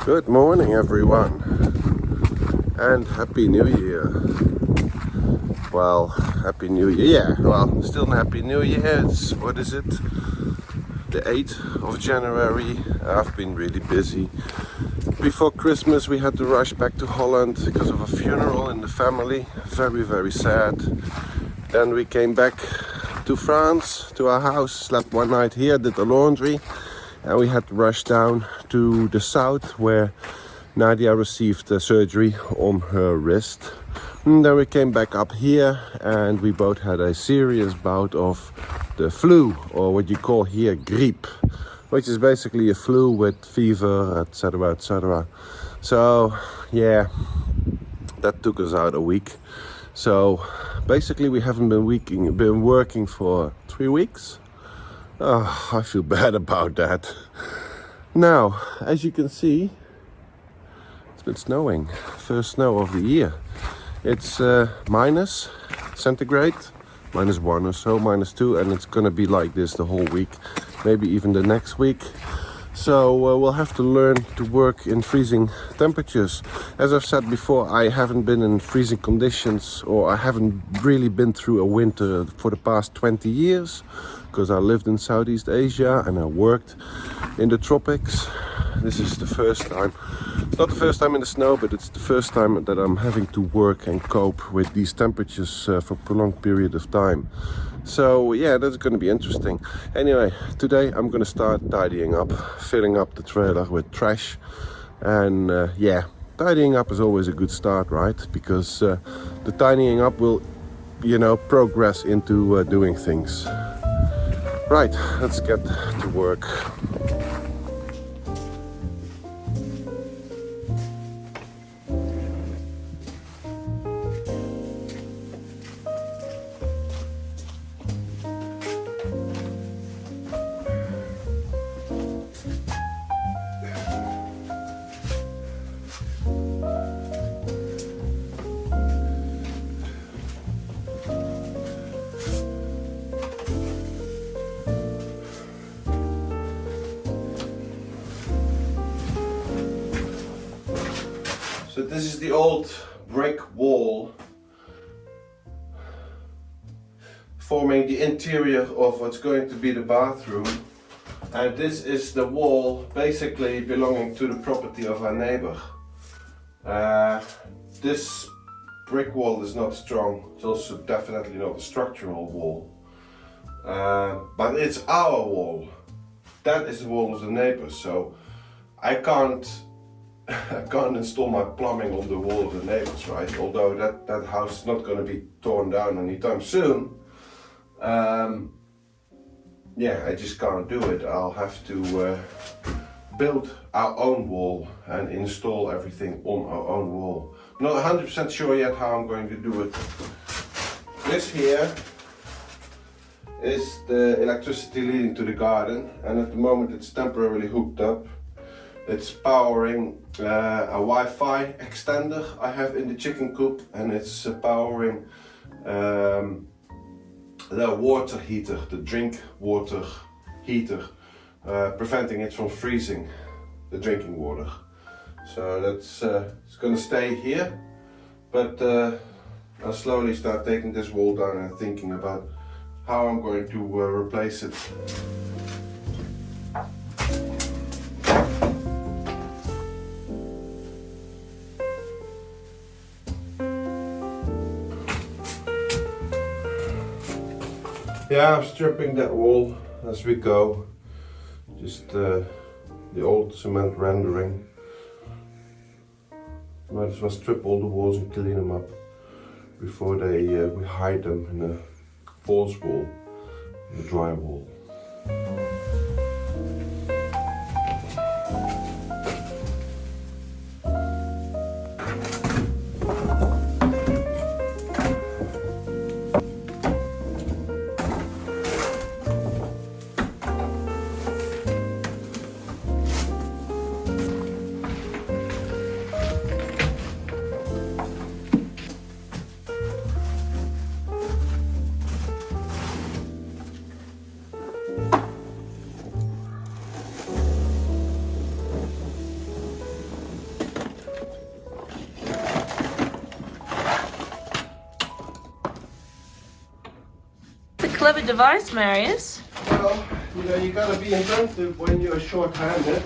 Good morning, everyone, and Happy New Year. Well, Happy New Year. Yeah, well, still a Happy New Year. It's, what is it? The 8th of January. I've been really busy. Before Christmas, we had to rush back to Holland because of a funeral in the family. Very, very sad. Then we came back to France, to our house, slept one night here, did the laundry. And we had to rush down to the south where Nadia received surgery on her wrist. And then we came back up here and we both had a serious bout of the flu, or what you call here grippe, which is basically a flu with fever, etc, etc. So yeah, that took us out a week. So basically we haven't been working for 3 weeks. Oh, I feel bad about that. Now, as you can see, it's been snowing. First snow of the year. It's minus centigrade, -1 or so, -2, and it's gonna be like this the whole week, maybe even the next week. So we'll have to learn to work in freezing temperatures. As I've said before, I haven't been in freezing conditions, or I haven't really been through a winter for the past 20 years, because I lived in Southeast Asia and I worked in the tropics. This is the first time. It's not the first time in the snow, but it's the first time that I'm having to work and cope with these temperatures for a prolonged period of time. So yeah, that's going to be interesting. Anyway, today I'm going to start tidying up, filling up the trailer with trash. And yeah, tidying up is always a good start, right? Because the tidying up will, progress into doing things. Right, let's get to work. So this is the old brick wall forming the interior of what's going to be the bathroom, and this is the wall basically belonging to the property of our neighbor. This brick wall is not strong. It's also definitely not a structural wall, but it's our wall. That is the wall of the neighbor, so I can't install my plumbing on the wall of the neighbors, right? Although that house is not going to be torn down anytime soon. Yeah, I just can't do it. I'll have to build our own wall and install everything on our own wall. I'm not 100% sure yet how I'm going to do it. This here is the electricity leading to the garden, and at the moment it's temporarily hooked up. It's powering a Wi-Fi extender I have in the chicken coop, and it's powering the water heater, the drink water heater, preventing it from freezing the drinking water. So that's it's gonna stay here, but I'll slowly start taking this wall down and thinking about how I'm going to replace it. Yeah, I'm stripping that wall as we go. Just the old cement rendering. Might as well strip all the walls and clean them up before we hide them in a false wall, in a dry wall. clever device, Marius. Well, you know, you gotta be inventive when you're short-handed.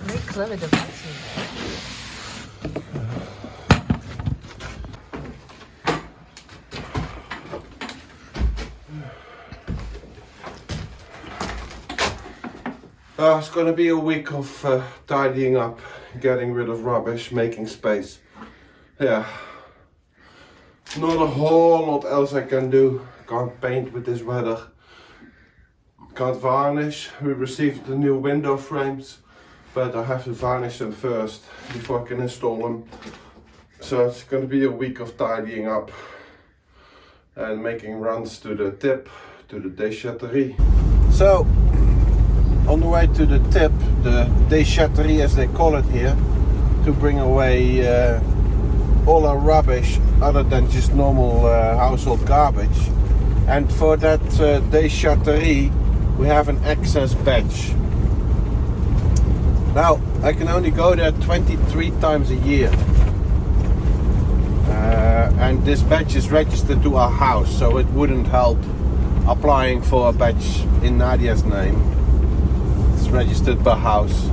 Very clever device. It's gonna be a week of tidying up, getting rid of rubbish, making space. Yeah. Not a whole lot else I can do. Can't paint with this weather. Can't varnish. We received the new window frames, but I have to varnish them first before I can install them. So it's going to be a week of tidying up and making runs to the tip, to the déchetterie. So, on the way to the tip, the déchetterie as they call it here, to bring away all our rubbish other than just normal household garbage. And for that déchetterie we have an access badge. Now I can only go there 23 times a year, and this badge is registered to our house, so it wouldn't help applying for a badge in Nadia's name. It's registered per house.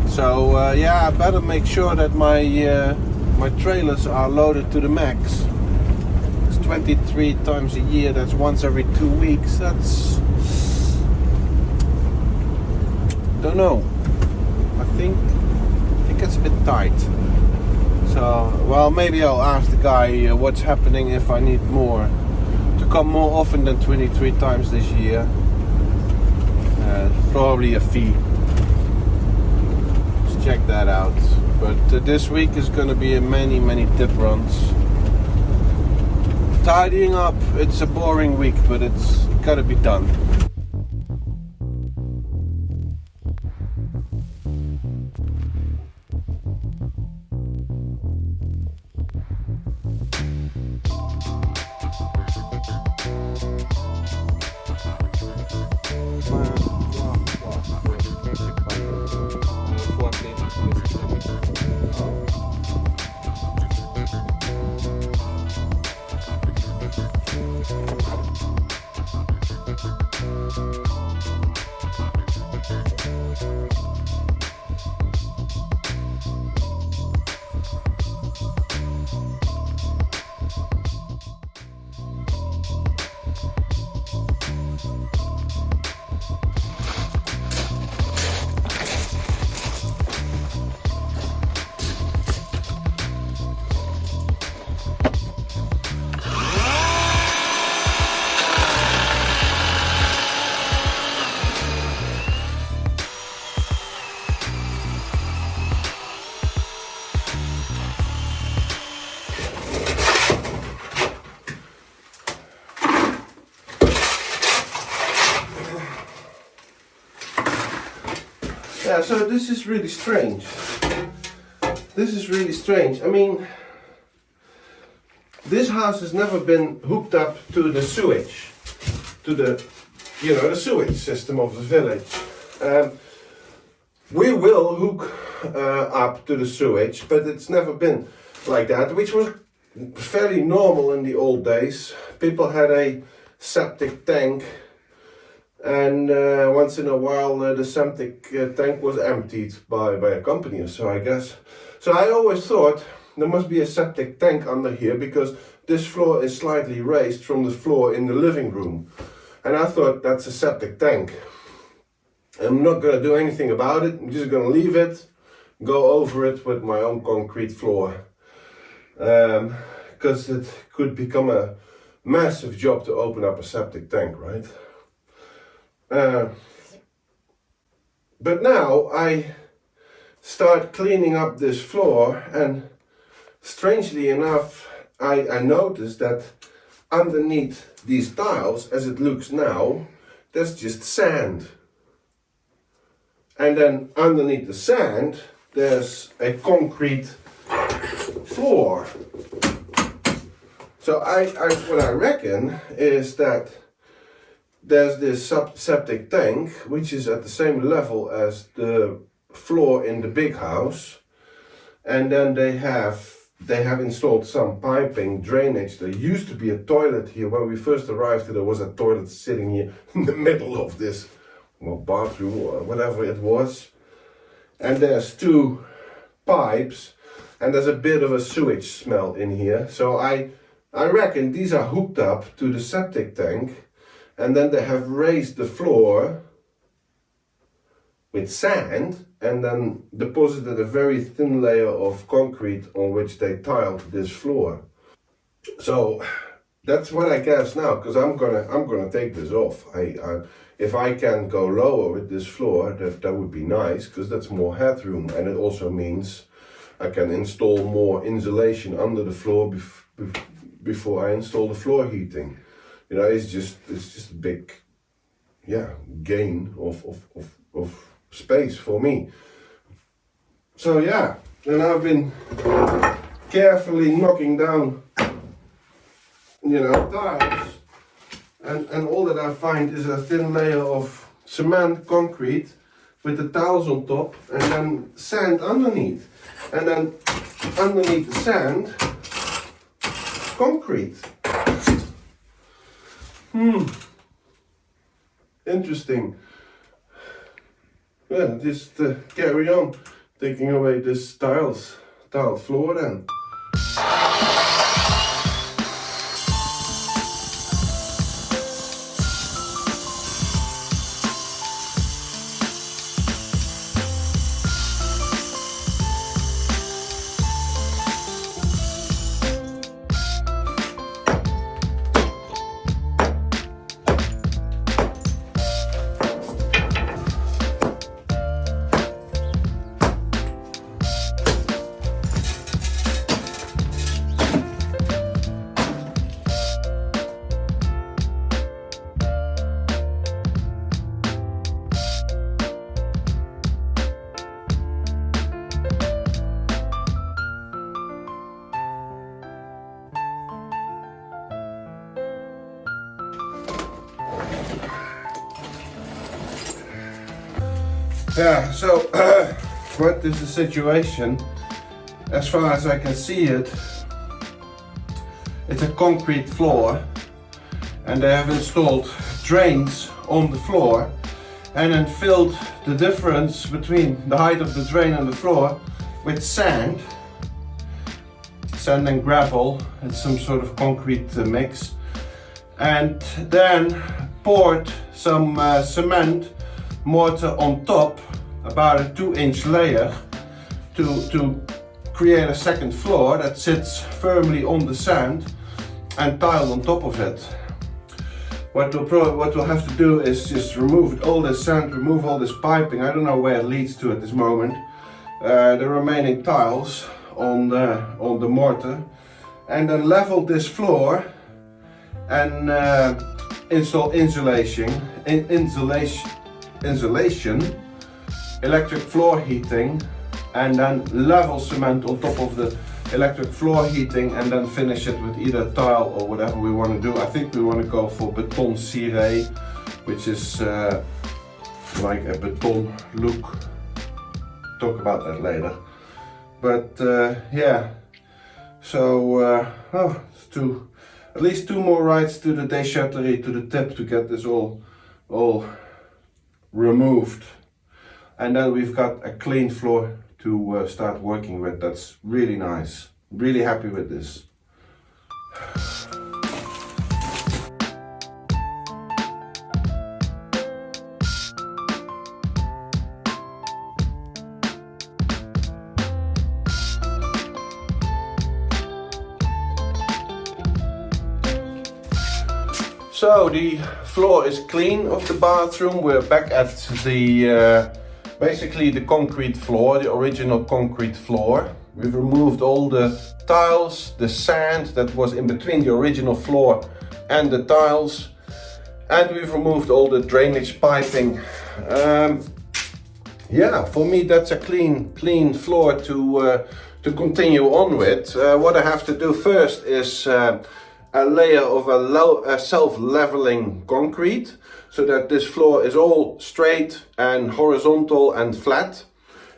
So yeah, I better make sure that my trailers are loaded to the max. It's 23 times a year, that's once every 2 weeks. That's... don't know. I think it's a bit tight. So, well, maybe I'll ask the guy what's happening if I need more. To come more often than 23 times this year. Probably a fee. Let's check that out. But this week is gonna be a many tip runs. Tidying up, it's a boring week, but it's gotta be done. Yeah, so this is really strange. This is really strange. I mean, this house has never been hooked up to the sewage, to the, you know, the sewage system of the village. We will hook up to the sewage, but it's never been like that, which was fairly normal in the old days. People had a septic tank, and once in a while the septic tank was emptied by a company or so, I guess. So I always thought there must be a septic tank under here, because this floor is slightly raised from the floor in the living room. And I thought that's a septic tank. I'm not going to do anything about it. I'm just going to leave it, go over it with my own concrete floor. Because it could become a massive job to open up a septic tank, right? But now I start cleaning up this floor, and strangely enough I noticed that underneath these tiles, as it looks now, there's just sand. And then underneath the sand there's a concrete floor. So what I reckon is that there's this septic tank, which is at the same level as the floor in the big house, and then they have installed some piping drainage. There used to be a toilet here. When we first arrived, there was a toilet sitting here in the middle of this bathroom or whatever it was, and there's two pipes, and there's a bit of a sewage smell in here. So I reckon these are hooked up to the septic tank, and then they have raised the floor with sand and then deposited a very thin layer of concrete on which they tiled this floor. So that's what I guess now, because I'm gonna take this off. If I can go lower with this floor, that would be nice, because that's more headroom, and it also means I can install more insulation under the floor before I install the floor heating. You know, it's just a big, gain of space for me. So yeah, and I've been carefully knocking down, tiles, and all that I find is a thin layer of cement concrete with the tiles on top, and then sand underneath, and then underneath the sand, concrete. Interesting. Well, just carry on taking away this tiled floor then. Yeah, so what is the situation? As far as I can see it, it's a concrete floor, and they have installed drains on the floor and then filled the difference between the height of the drain and the floor with sand and gravel. It's some sort of concrete mix, and then poured some cement mortar on top, about a 2-inch layer, to create a second floor that sits firmly on the sand and tiled on top of it. What we'll have to do is just remove all this sand, remove all this piping. I don't know where it leads to at this moment. The remaining tiles on the mortar, and then level this floor and install insulation, electric floor heating, and then level cement on top of the electric floor heating, and then finish it with either tile or whatever we want to do. I think we want to go for beton ciré, which is like a beton look. Talk about that later. But yeah, so it's at least 2 more rides to the déchetterie, to the tip, to get this all removed, and then we've got a clean floor to start working with. That's really nice. Really happy with this. So the floor is clean of the bathroom. We're back at the basically the concrete floor, the original concrete floor. We've removed all the tiles, the sand that was in between the original floor and the tiles, and we've removed all the drainage piping. Yeah, for me that's a clean floor to to continue on with, what I have to do first is a layer of a self-leveling concrete, so that this floor is all straight and horizontal and flat.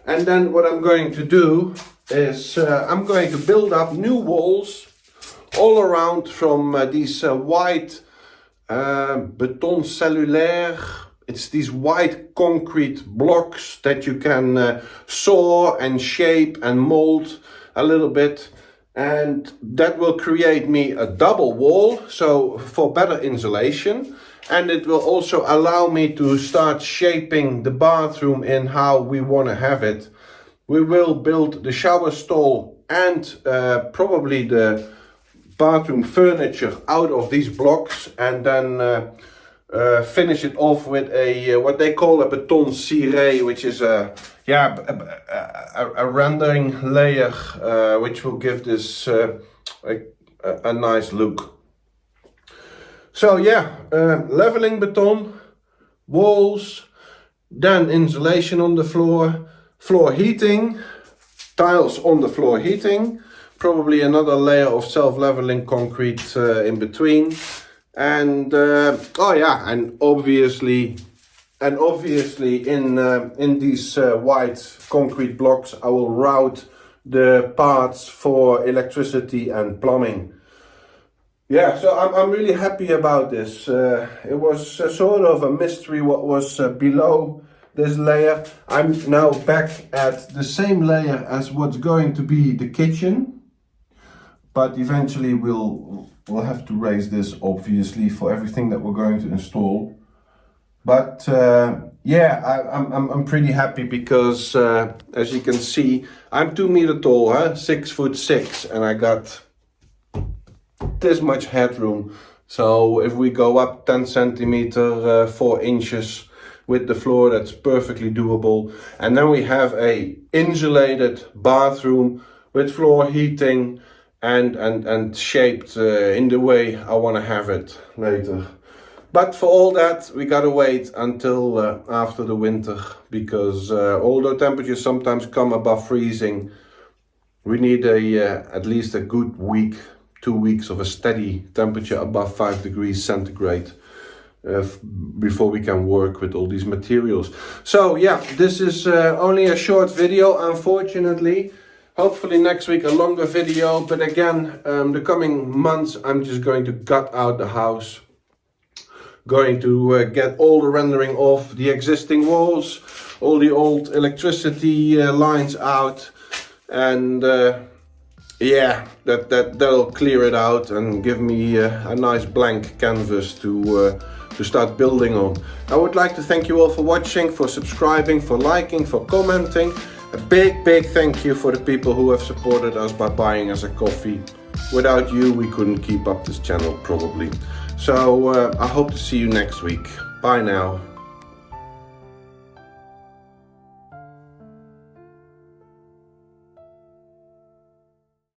And then what I'm going to do is I'm going to build up new walls all around from these white beton cellulaire. It's these white concrete blocks that you can saw and shape and mold a little bit, and that will create me a double wall, so for better insulation, and it will also allow me to start shaping the bathroom in how we want to have it. We will build the shower stall and probably the bathroom furniture out of these blocks, and then finish it off with a what they call a beton ciré, which is a rendering layer which will give this a nice look. So yeah, leveling beton, walls, then insulation on the floor, floor heating, tiles on the floor heating, probably another layer of self-leveling concrete in between, and oh yeah, and obviously in these white concrete blocks I will route the parts for electricity and plumbing. Yeah, so I'm really happy about this. It was sort of a mystery what was below this layer. I'm now back at the same layer as what's going to be the kitchen, but eventually we'll have to raise this obviously for everything that we're going to install. But yeah, I'm pretty happy because as you can see, I'm 2 meters tall, 6'6", and I got this much headroom. So if we go up 10 centimeter, 4 inches with the floor, that's perfectly doable. And then we have a insulated bathroom with floor heating and shaped in the way I want to have it later. But for all that, we gotta wait until after the winter, because although temperatures sometimes come above freezing, we need at least a good week, 2 weeks of a steady temperature above 5 degrees centigrade before we can work with all these materials. So yeah, this is only a short video, unfortunately. Hopefully next week a longer video, but again, the coming months I'm just going to gut out the house. Going to get all the rendering off the existing walls, all the old electricity lines out, and yeah, that'll clear it out and give me a nice blank canvas to start building on. I would like to thank you all for watching, for subscribing, for liking, for commenting. A big thank you for the people who have supported us by buying us a coffee. Without you, we couldn't keep up this channel probably. So I hope to see you next week. Bye now.